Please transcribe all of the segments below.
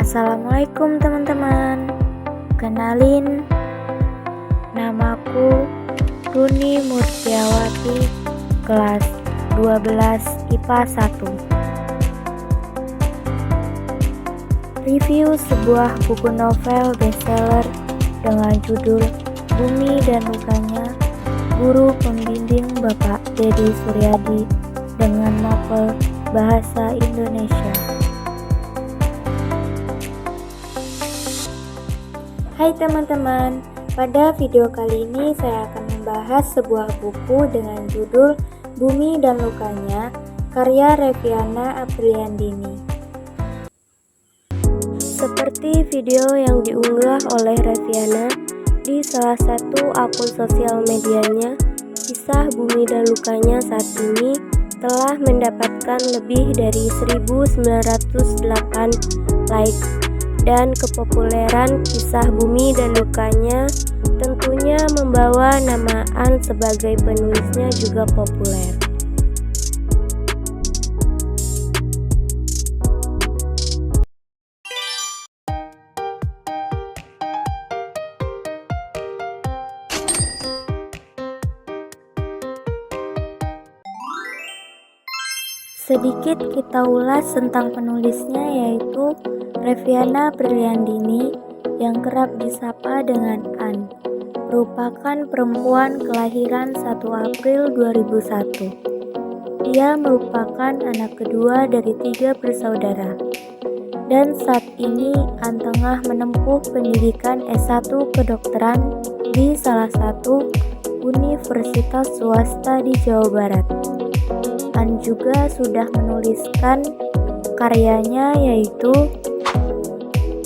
Assalamualaikum teman-teman. Kenalin, namaku Runi Murtiawati, kelas 12 IPA 1. Review sebuah buku novel bestseller dengan judul Bumi dan Lukanya, Guru Pembimbing Bapak Dedi Suryadi dengan novel bahasa Indonesia. Hai teman-teman, pada video kali ini saya akan membahas sebuah buku dengan judul Bumi dan Lukanya, karya Reviana Apriliandini. Seperti video yang diunggah oleh Reviana di salah satu akun sosial medianya, kisah Bumi dan Lukanya saat ini telah mendapatkan lebih dari 1908 likes. Dan kepopuleran kisah Bumi dan Lukanya tentunya membawa nama An sebagai penulisnya juga populer. Sedikit kita ulas tentang penulisnya, yaitu Reviana Apriliandini yang kerap disapa dengan An, merupakan perempuan kelahiran 1 April 2001. Ia merupakan anak kedua dari 3 bersaudara. Dan saat ini An tengah menempuh pendidikan S1 kedokteran di salah satu universitas swasta di Jawa Barat. An juga sudah menuliskan karyanya, yaitu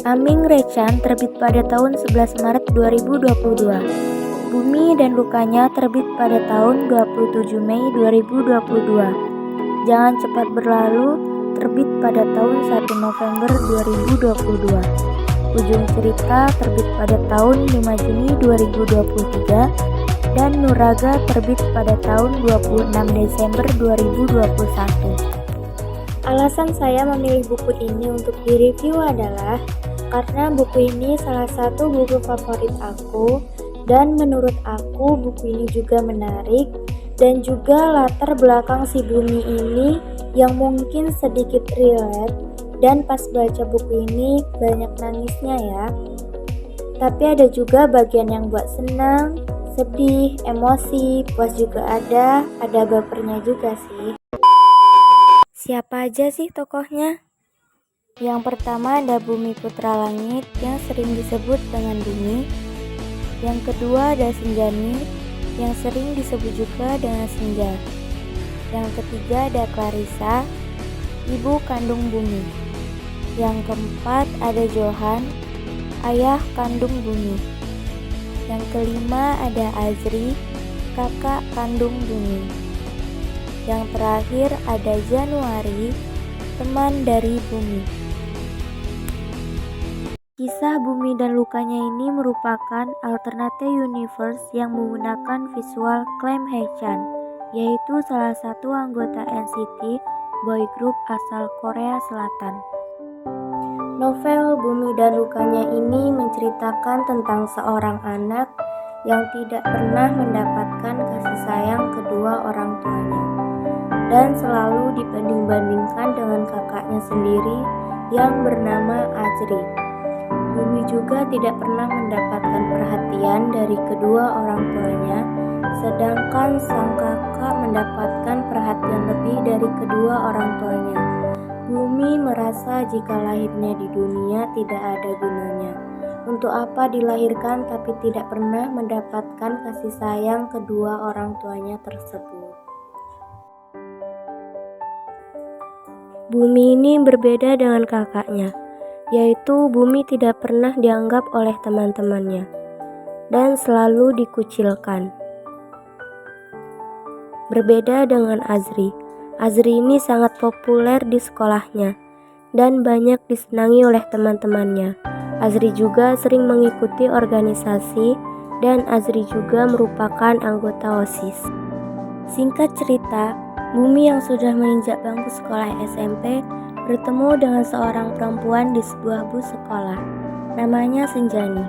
Aming Rechan terbit pada tahun 11 Maret 2022. Bumi dan Lukanya terbit pada tahun 27 Mei 2022. Jangan Cepat Berlalu terbit pada tahun 1 November 2022. Ujung Cerita terbit pada tahun 5 Juni 2023. Dan Nuraga terbit pada tahun 26 Desember 2021. Alasan saya memilih buku ini untuk direview adalah karena buku ini salah satu buku favorit aku, dan menurut aku buku ini juga menarik, dan juga latar belakang si Bumi ini yang mungkin sedikit relate, dan pas baca buku ini banyak nangisnya ya. Tapi ada juga bagian yang buat senang, sedih, emosi, puas juga ada bapernya juga sih. Siapa aja sih tokohnya? Yang pertama ada Bumi Putra Langit yang sering disebut dengan Bumi. Yang kedua ada Senjani yang sering disebut juga dengan Senja. Yang ketiga ada Clarissa, ibu kandung Bumi. Yang keempat ada Johan, ayah kandung Bumi. Yang kelima ada Azri, kakak kandung Bumi. Yang terakhir ada Januari, teman dari Bumi. Kisah Bumi dan Lukanya ini merupakan alternative universe yang menggunakan visual Clam Hae-chan, yaitu salah satu anggota NCT boy group asal Korea Selatan. Novel Bumi dan Lukanya ini menceritakan tentang seorang anak yang tidak pernah mendapatkan kasih sayang kedua orang tuanya, dan selalu dibanding-bandingkan dengan kakaknya sendiri yang bernama Azri. Bumi juga tidak pernah mendapatkan perhatian dari kedua orang tuanya, sedangkan sang kakak mendapatkan perhatian lebih dari kedua orang tuanya. Bumi merasa jika lahirnya di dunia tidak ada gunanya. Untuk apa dilahirkan tapi tidak pernah mendapatkan kasih sayang kedua orang tuanya tersebut. Bumi ini berbeda dengan kakaknya, yaitu Bumi tidak pernah dianggap oleh teman-temannya dan selalu dikucilkan. Berbeda dengan Azri. Azri ini sangat populer di sekolahnya dan banyak disenangi oleh teman-temannya. Azri juga sering mengikuti organisasi dan Azri juga merupakan anggota OSIS. Singkat cerita, Bumi yang sudah menginjak bangku sekolah SMP bertemu dengan seorang perempuan di sebuah bus sekolah. Namanya Senjani.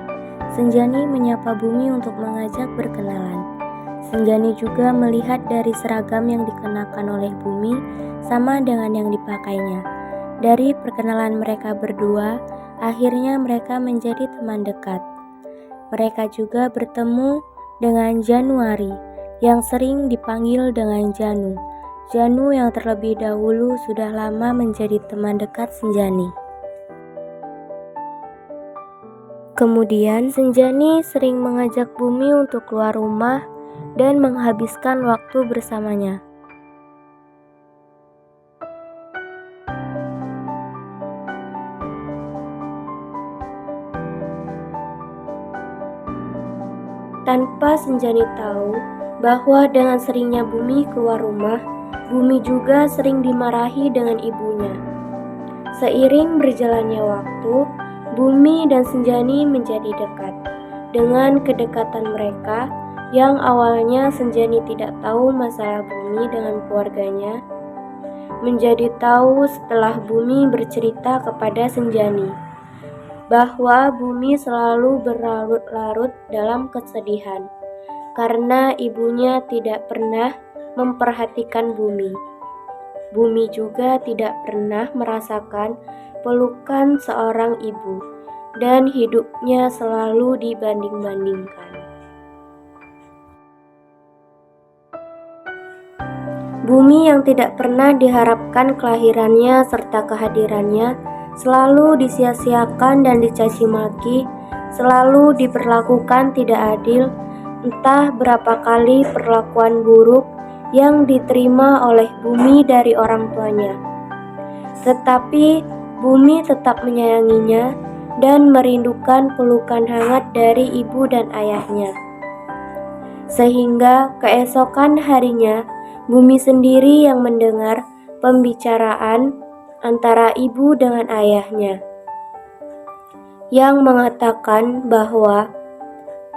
Senjani menyapa Bumi untuk mengajak berkenalan. Senjani juga melihat dari seragam yang dikenakan oleh Bumi sama dengan yang dipakainya. Dari perkenalan mereka berdua, akhirnya mereka menjadi teman dekat. Mereka juga bertemu dengan Januari, yang sering dipanggil dengan Janu. Janu yang terlebih dahulu sudah lama menjadi teman dekat Senjani. Kemudian Senjani sering mengajak Bumi untuk keluar rumah dan menghabiskan waktu bersamanya. Tanpa Senjani tahu bahwa dengan seringnya Bumi keluar rumah, Bumi juga sering dimarahi dengan ibunya. Seiring berjalannya waktu, Bumi dan Senjani menjadi dekat. Dengan kedekatan mereka, yang awalnya Senjani tidak tahu masalah Bumi dengan keluarganya, menjadi tahu setelah Bumi bercerita kepada Senjani bahwa Bumi selalu berlarut-larut dalam kesedihan karena ibunya tidak pernah memperhatikan Bumi. Bumi juga tidak pernah merasakan pelukan seorang ibu, dan hidupnya selalu dibanding-bandingkan. Bumi yang tidak pernah diharapkan kelahirannya serta kehadirannya selalu disia-siakan dan dicaci maki, selalu diperlakukan tidak adil. Entah berapa kali perlakuan buruk yang diterima oleh Bumi dari orang tuanya. Tetapi Bumi tetap menyayanginya dan merindukan pelukan hangat dari ibu dan ayahnya. Sehingga keesokan harinya, Bumi sendiri yang mendengar pembicaraan antara ibu dengan ayahnya, yang mengatakan bahwa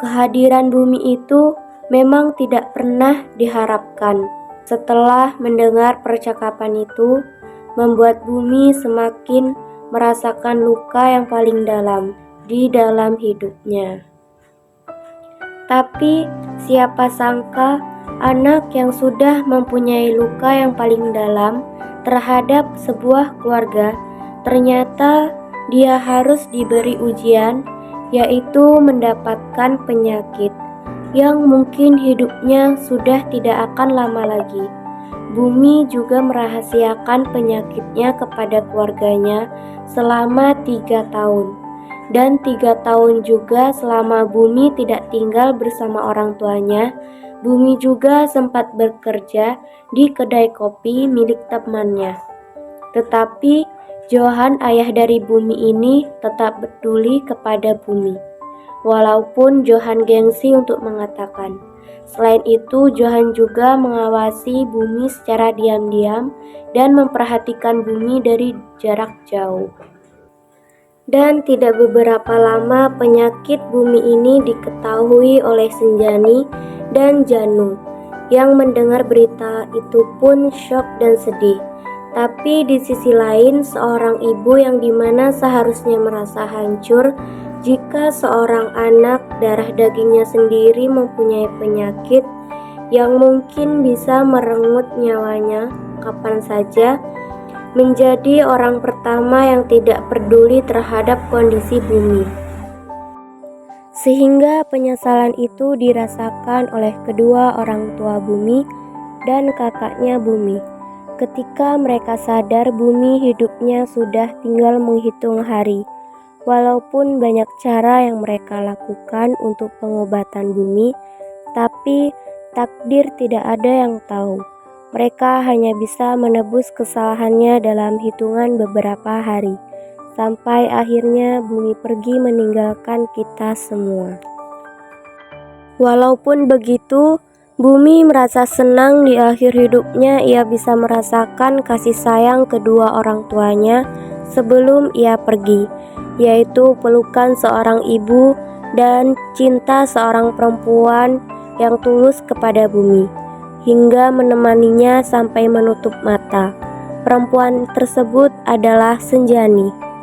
kehadiran Bumi itu memang tidak pernah diharapkan. Setelah mendengar percakapan itu, membuat Bumi semakin merasakan luka yang paling dalam di dalam hidupnya. Tapi siapa sangka anak yang sudah mempunyai luka yang paling dalam terhadap sebuah keluarga, ternyata dia harus diberi ujian, yaitu mendapatkan penyakit yang mungkin hidupnya sudah tidak akan lama lagi. Bumi juga merahasiakan penyakitnya kepada keluarganya selama 3 tahun. Dan 3 tahun juga selama Bumi tidak tinggal bersama orang tuanya, Bumi juga sempat bekerja di kedai kopi milik temannya. Tetapi Johan, ayah dari Bumi ini, tetap peduli kepada Bumi. Walaupun Johan gengsi untuk mengatakan. Selain itu, Johan juga mengawasi Bumi secara diam-diam dan memperhatikan Bumi dari jarak jauh. Dan tidak beberapa lama penyakit Bumi ini diketahui oleh Senjani dan Janu. Yang mendengar berita itu pun syok dan sedih. Tapi di sisi lain, seorang ibu yang dimana seharusnya merasa hancur jika seorang anak darah dagingnya sendiri mempunyai penyakit yang mungkin bisa merenggut nyawanya kapan saja, menjadi orang pertama yang tidak peduli terhadap kondisi Bumi. Sehingga penyesalan itu dirasakan oleh kedua orang tua Bumi dan kakaknya Bumi. Ketika mereka sadar Bumi hidupnya sudah tinggal menghitung hari. Walaupun banyak cara yang mereka lakukan untuk pengobatan Bumi, tapi takdir tidak ada yang tahu. Mereka hanya bisa menebus kesalahannya dalam hitungan beberapa hari, sampai akhirnya Bumi pergi meninggalkan kita semua. Walaupun begitu, Bumi merasa senang di akhir hidupnya ia bisa merasakan kasih sayang kedua orang tuanya sebelum ia pergi, yaitu pelukan seorang ibu dan cinta seorang perempuan yang tulus kepada Bumi, hingga menemaninya sampai menutup mata. Perempuan tersebut adalah Senjani.